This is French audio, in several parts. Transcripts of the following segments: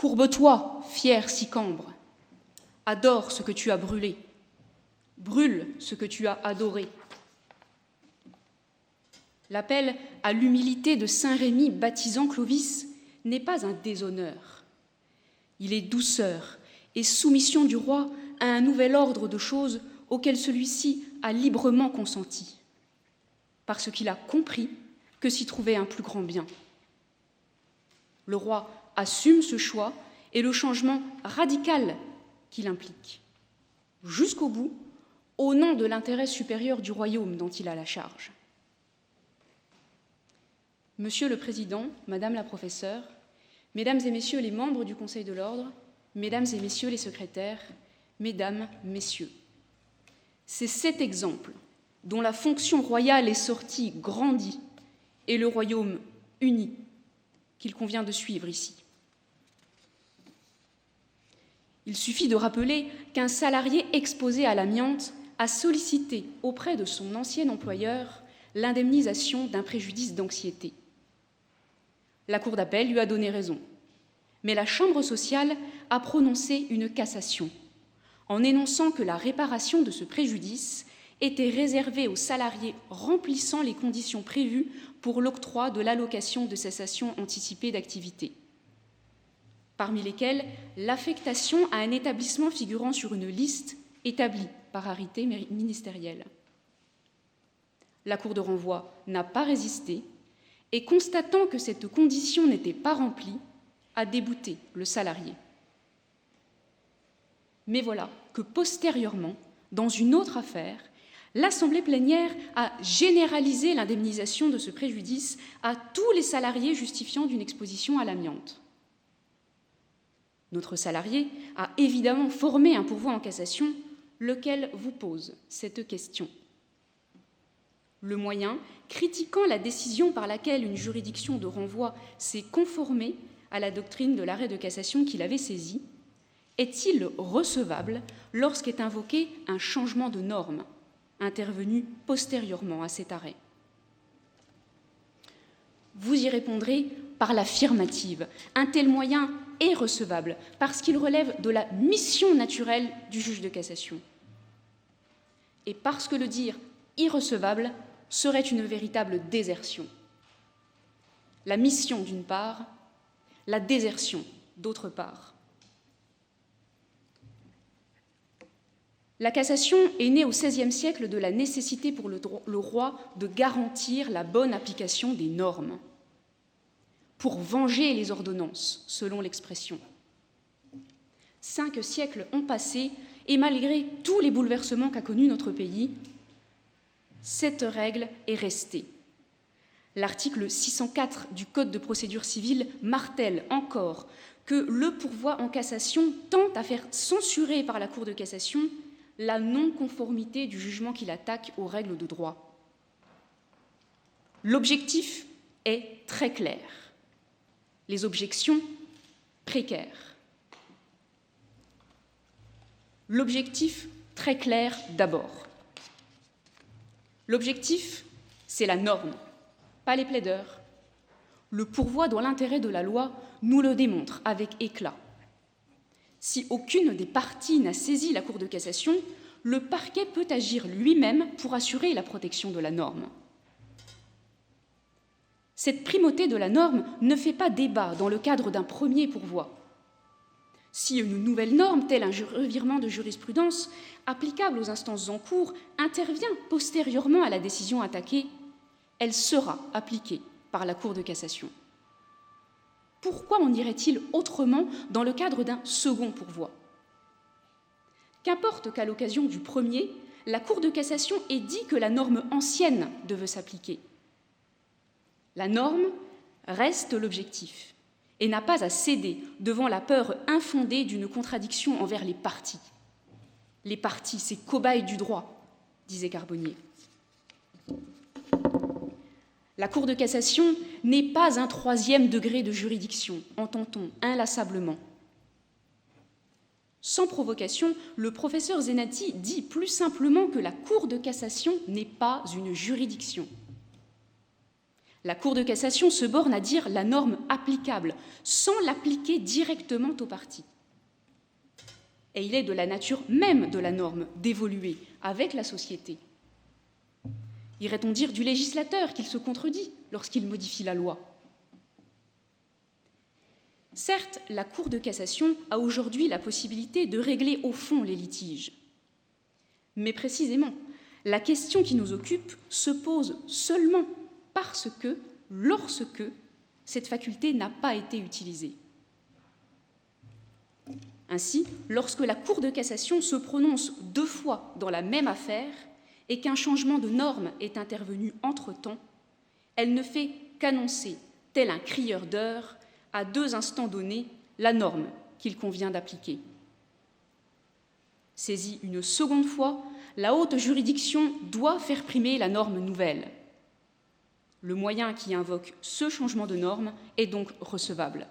Courbe-toi, fier Sicambre, adore ce que tu as brûlé, brûle ce que tu as adoré. L'appel à l'humilité de saint Rémy baptisant Clovis n'est pas un déshonneur. Il est douceur et soumission du roi à un nouvel ordre de choses auquel celui-ci a librement consenti, parce qu'il a compris que s'y trouvait un plus grand bien. Le roi assume ce choix et le changement radical qu'il implique, jusqu'au bout, au nom de l'intérêt supérieur du royaume dont il a la charge. Monsieur le Président, Madame la professeure, Mesdames et Messieurs les membres du Conseil de l'Ordre, Mesdames et Messieurs les secrétaires, Mesdames, Messieurs, c'est cet exemple dont la fonction royale est sortie grandie et le royaume uni qu'il convient de suivre ici. Il suffit de rappeler qu'un salarié exposé à l'amiante a sollicité auprès de son ancien employeur l'indemnisation d'un préjudice d'anxiété. La Cour d'appel lui a donné raison, mais la Chambre sociale a prononcé une cassation en énonçant que la réparation de ce préjudice était réservée aux salariés remplissant les conditions prévues pour l'octroi de l'allocation de cessation anticipée d'activité, parmi lesquelles l'affectation à un établissement figurant sur une liste établie par arrêté ministériel. La Cour de renvoi n'a pas résisté et, constatant que cette condition n'était pas remplie, a débouté le salarié. Mais voilà que postérieurement, dans une autre affaire, l'Assemblée plénière a généralisé l'indemnisation de ce préjudice à tous les salariés justifiant d'une exposition à l'amiante. Notre salarié a évidemment formé un pourvoi en cassation, lequel vous pose cette question. Le moyen, critiquant la décision par laquelle une juridiction de renvoi s'est conformée à la doctrine de l'arrêt de cassation qu'il avait saisi, est-il recevable lorsqu'est invoqué un changement de norme intervenu postérieurement à cet arrêt? Vous y répondrez par l'affirmative. Un tel moyen est recevable parce qu'il relève de la mission naturelle du juge de cassation. Et parce que le dire irrecevable serait une véritable désertion. La mission d'une part, la désertion d'autre part. La cassation est née au XVIe siècle de la nécessité pour le roi de garantir la bonne application des normes, pour venger les ordonnances, selon l'expression. 5 siècles ont passé et malgré tous les bouleversements qu'a connus notre pays, cette règle est restée. L'article 604 du Code de procédure civile martèle encore que le pourvoi en cassation tend à faire censurer par la Cour de cassation la non-conformité du jugement qu'il attaque aux règles de droit. L'objectif est très clair. Les objections précaires. L'objectif très clair d'abord. L'objectif, c'est la norme, pas les plaideurs. Le pourvoi dans l'intérêt de la loi nous le démontre avec éclat. Si aucune des parties n'a saisi la Cour de cassation, le parquet peut agir lui-même pour assurer la protection de la norme. Cette primauté de la norme ne fait pas débat dans le cadre d'un premier pourvoi. Si une nouvelle norme, telle un revirement de jurisprudence, applicable aux instances en cours, intervient postérieurement à la décision attaquée, elle sera appliquée par la Cour de cassation. Pourquoi en irait-il autrement dans le cadre d'un second pourvoi? Qu'importe qu'à l'occasion du premier, la Cour de cassation ait dit que la norme ancienne devait s'appliquer. La norme reste l'objectif et n'a pas à céder devant la peur infondée d'une contradiction envers les parties. Les parties, c'est cobayes du droit, disait Carbonnier. La Cour de cassation n'est pas un 3e degré de juridiction, entend-on inlassablement. Sans provocation, le professeur Zenati dit plus simplement que la Cour de cassation n'est pas une juridiction. La Cour de cassation se borne à dire la norme applicable, sans l'appliquer directement aux parties. Et il est de la nature même de la norme d'évoluer avec la société. Irait-on dire du législateur qu'il se contredit lorsqu'il modifie la loi ? Certes, la Cour de cassation a aujourd'hui la possibilité de régler au fond les litiges. Mais précisément, la question qui nous occupe se pose seulement parce que, lorsque cette faculté n'a pas été utilisée. Ainsi, lorsque la Cour de cassation se prononce 2 fois dans la même affaire et qu'un changement de norme est intervenu entre-temps, elle ne fait qu'annoncer, tel un crieur d'heure, à 2 instants donnés, la norme qu'il convient d'appliquer. Saisie une seconde fois, la haute juridiction doit faire primer la norme nouvelle. Le moyen qui invoque ce changement de norme est donc recevable.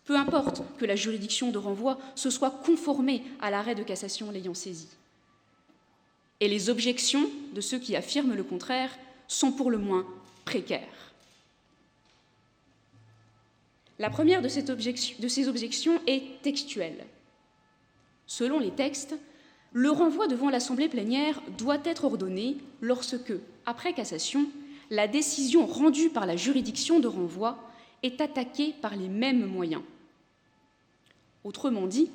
Peu importe que la juridiction de renvoi se soit conformée à l'arrêt de cassation l'ayant saisi. Et les objections de ceux qui affirment le contraire sont pour le moins précaires. La première de ces objections est textuelle. Selon les textes, le renvoi devant l'Assemblée plénière doit être ordonné lorsque, après cassation, la décision rendue par la juridiction de renvoi est attaquée par les mêmes moyens. Autrement dit,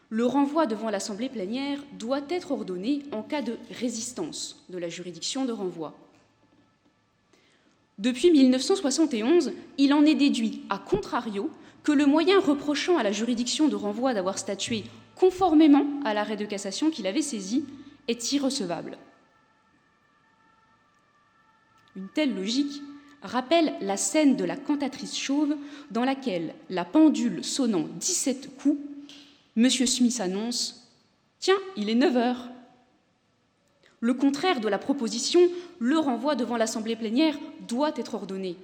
le renvoi devant l'Assemblée plénière doit être ordonné en cas de résistance de la juridiction de renvoi. Depuis 1971, il en est déduit, à contrario, que le moyen reprochant à la juridiction de renvoi d'avoir statué conformément à l'arrêt de cassation qu'il avait saisi est irrecevable. Une telle logique rappelle la scène de la cantatrice chauve dans laquelle, la pendule sonnant 17 coups, M. Smith annonce « Tiens, il est 9 heures ». Le contraire de la proposition, le renvoi devant l'Assemblée plénière doit être ordonné.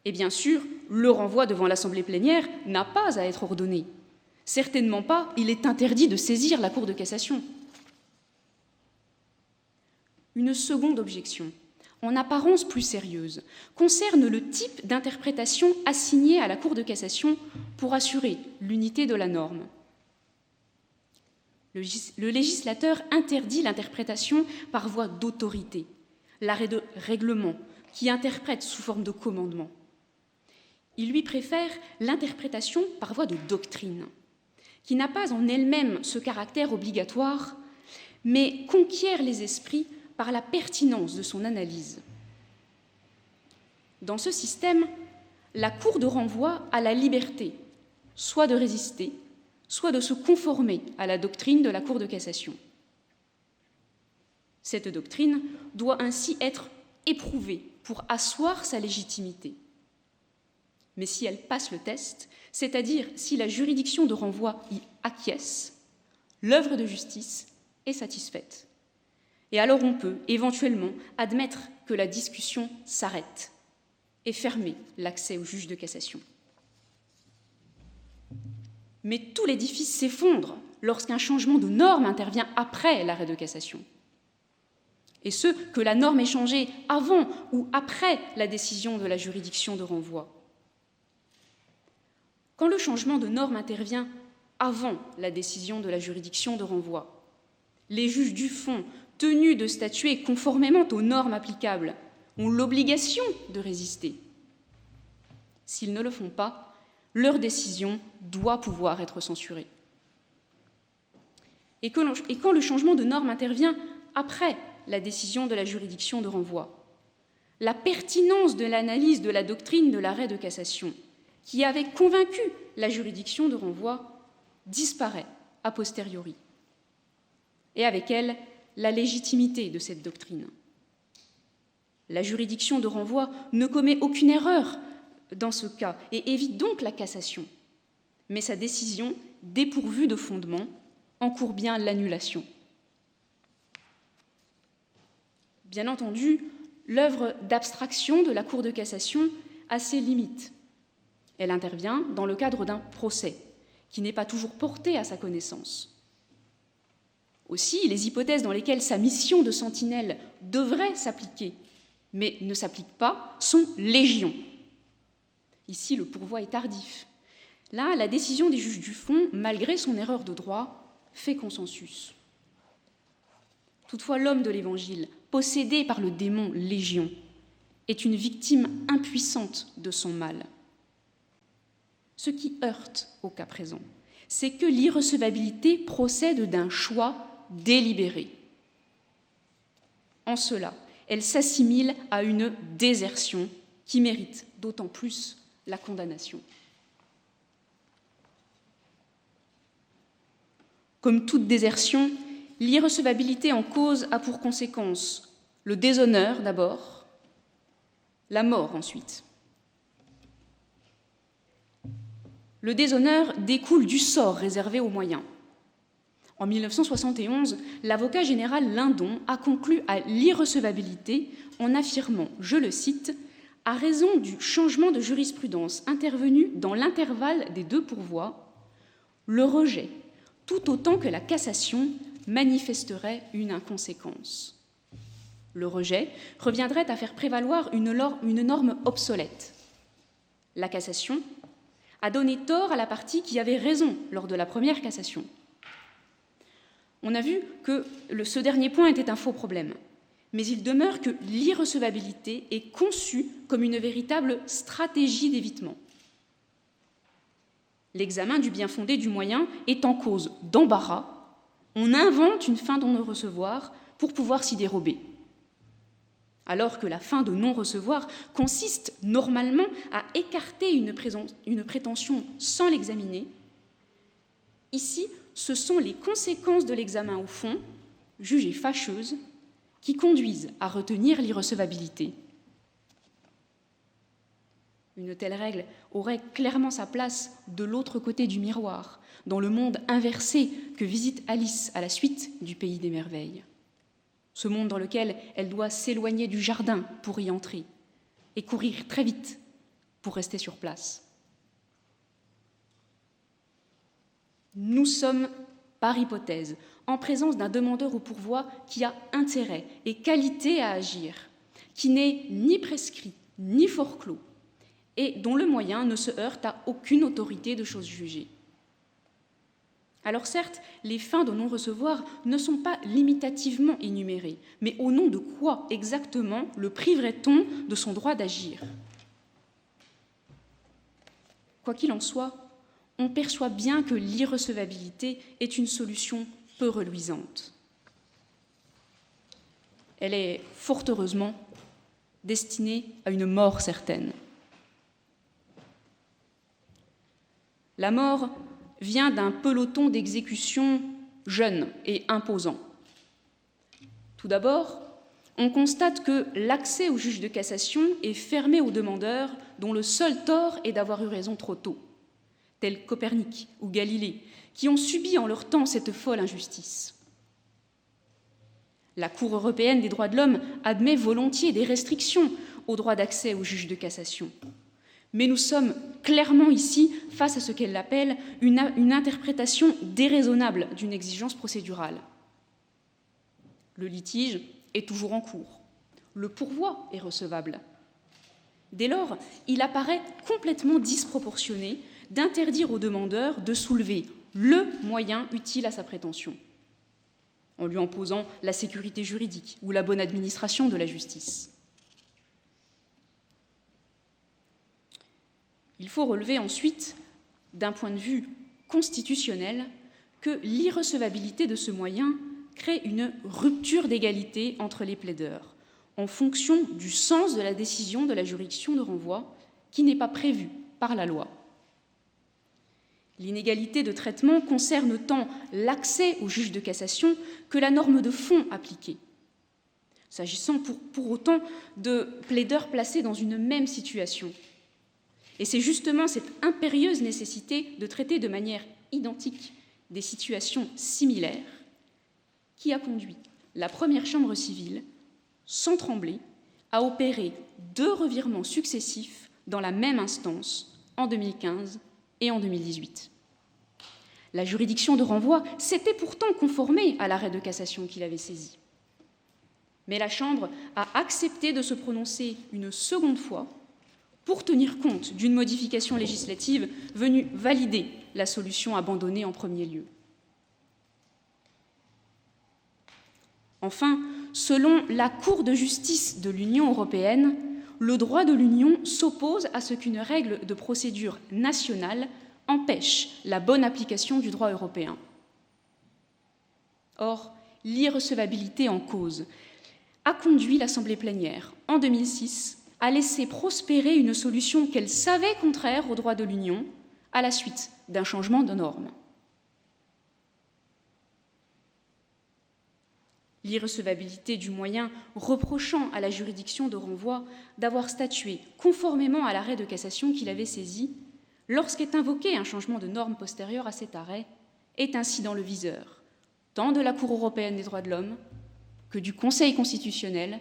Et bien sûr, le renvoi devant l'Assemblée plénière n'a pas à être ordonné. Certainement pas, il est interdit de saisir la Cour de cassation. Une seconde objection, en apparence plus sérieuse, concerne le type d'interprétation assignée à la Cour de cassation pour assurer l'unité de la norme. Le législateur interdit l'interprétation par voie d'autorité, l'arrêt de règlement, qui interprète sous forme de commandement. Il lui préfère l'interprétation par voie de doctrine, qui n'a pas en elle-même ce caractère obligatoire, mais conquiert les esprits par la pertinence de son analyse. Dans ce système, la Cour de renvoi a la liberté soit de résister, soit de se conformer à la doctrine de la Cour de cassation. Cette doctrine doit ainsi être éprouvée pour asseoir sa légitimité. Mais si elle passe le test, c'est-à-dire si la juridiction de renvoi y acquiesce, l'œuvre de justice est satisfaite. Et alors on peut éventuellement admettre que la discussion s'arrête et fermer l'accès au juge de cassation. Mais tout l'édifice s'effondre lorsqu'un changement de norme intervient après l'arrêt de cassation. Et ce, que la norme est changée avant ou après la décision de la juridiction de renvoi. Quand le changement de norme intervient avant la décision de la juridiction de renvoi, les juges du fond, tenus de statuer conformément aux normes applicables, ont l'obligation de résister. S'ils ne le font pas, leur décision doit pouvoir être censurée. Et quand le changement de norme intervient après la décision de la juridiction de renvoi, la pertinence de l'analyse de la doctrine de l'arrêt de cassation, qui avait convaincu la juridiction de renvoi, disparaît a posteriori. Et avec elle, la légitimité de cette doctrine. La juridiction de renvoi ne commet aucune erreur dans ce cas et évite donc la cassation. Mais sa décision, dépourvue de fondement, encourt bien l'annulation. Bien entendu, l'œuvre d'abstraction de la Cour de cassation a ses limites. Elle intervient dans le cadre d'un procès, qui n'est pas toujours porté à sa connaissance. Aussi, les hypothèses dans lesquelles sa mission de sentinelle devrait s'appliquer mais ne s'appliquent pas, sont légion. Ici, le pourvoi est tardif. Là, la décision des juges du fond, malgré son erreur de droit, fait consensus. Toutefois, l'homme de l'Évangile, possédé par le démon légion, est une victime impuissante de son mal. Ce qui heurte au cas présent, c'est que l'irrecevabilité procède d'un choix délibéré. En cela, elle s'assimile à une désertion qui mérite d'autant plus la condamnation. Comme toute désertion, l'irrecevabilité en cause a pour conséquence le déshonneur d'abord, la mort ensuite. Le déshonneur découle du sort réservé aux moyens. En 1971, l'avocat général Lindon a conclu à l'irrecevabilité en affirmant, je le cite, « à raison du changement de jurisprudence intervenu dans l'intervalle des deux pourvois, le rejet, tout autant que la cassation, manifesterait une inconséquence. Le rejet reviendrait à faire prévaloir une norme obsolète. La cassation a donné tort à la partie qui avait raison lors de la première cassation. » On a vu que ce dernier point était un faux problème, mais il demeure que l'irrecevabilité est conçue comme une véritable stratégie d'évitement. L'examen du bien fondé du moyen est en cause d'embarras. On invente une fin de non-recevoir pour pouvoir s'y dérober. Alors que la fin de non-recevoir consiste normalement à écarter une prétention sans l'examiner, ici, ce sont les conséquences de l'examen au fond, jugées fâcheuses, qui conduisent à retenir l'irrecevabilité. Une telle règle aurait clairement sa place de l'autre côté du miroir, dans le monde inversé que visite Alice à la suite du Pays des Merveilles. Ce monde dans lequel elle doit s'éloigner du jardin pour y entrer et courir très vite pour rester sur place. Nous sommes, par hypothèse, en présence d'un demandeur au pourvoi qui a intérêt et qualité à agir, qui n'est ni prescrit ni forclos, et dont le moyen ne se heurte à aucune autorité de chose jugée. Alors certes, les fins de non-recevoir ne sont pas limitativement énumérées, mais au nom de quoi exactement le priverait-on de son droit d'agir ? Quoi qu'il en soit, on perçoit bien que l'irrecevabilité est une solution peu reluisante. Elle est, fort heureusement, destinée à une mort certaine. La mort vient d'un peloton d'exécution jeune et imposant. Tout d'abord, on constate que l'accès au juge de cassation est fermé aux demandeurs dont le seul tort est d'avoir eu raison trop tôt, tels Copernic ou Galilée, qui ont subi en leur temps cette folle injustice. La Cour européenne des droits de l'homme admet volontiers des restrictions au droit d'accès au juge de cassation. Mais nous sommes clairement ici face à ce qu'elle appelle une interprétation déraisonnable d'une exigence procédurale. Le litige est toujours en cours. Le pourvoi est recevable. Dès lors, il apparaît complètement disproportionné d'interdire au demandeur de soulever le moyen utile à sa prétention, en lui imposant la sécurité juridique ou la bonne administration de la justice. Il faut relever ensuite, d'un point de vue constitutionnel, que l'irrecevabilité de ce moyen crée une rupture d'égalité entre les plaideurs, en fonction du sens de la décision de la juridiction de renvoi, qui n'est pas prévue par la loi. L'inégalité de traitement concerne tant l'accès au juge de cassation que la norme de fond appliquée, s'agissant pour autant de plaideurs placés dans une même situation. Et c'est justement cette impérieuse nécessité de traiter de manière identique des situations similaires qui a conduit la première chambre civile, sans trembler, à opérer 2 revirements successifs dans la même instance en 2015 et en 2018. La juridiction de renvoi s'était pourtant conformée à l'arrêt de cassation qu'il avait saisi. Mais la Chambre a accepté de se prononcer une seconde fois pour tenir compte d'une modification législative venue valider la solution abandonnée en premier lieu. Enfin, selon la Cour de justice de l'Union européenne, le droit de l'Union s'oppose à ce qu'une règle de procédure nationale empêche la bonne application du droit européen. Or, l'irrecevabilité en cause a conduit l'Assemblée plénière, en 2006, à laisser prospérer une solution qu'elle savait contraire au droit de l'Union à la suite d'un changement de normes. L'irrecevabilité du moyen reprochant à la juridiction de renvoi d'avoir statué conformément à l'arrêt de cassation qu'il avait saisi lorsqu'est invoqué un changement de norme postérieur à cet arrêt est ainsi dans le viseur, tant de la Cour européenne des droits de l'homme que du Conseil constitutionnel,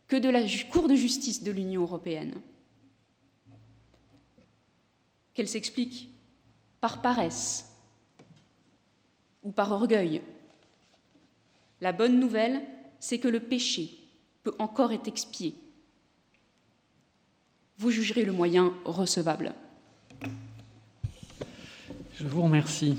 que de la Cour de justice de l'Union européenne. Qu'elle s'explique par paresse ou par orgueil. La bonne nouvelle, c'est que le péché peut encore être expié. Vous jugerez le moyen recevable. Je vous remercie.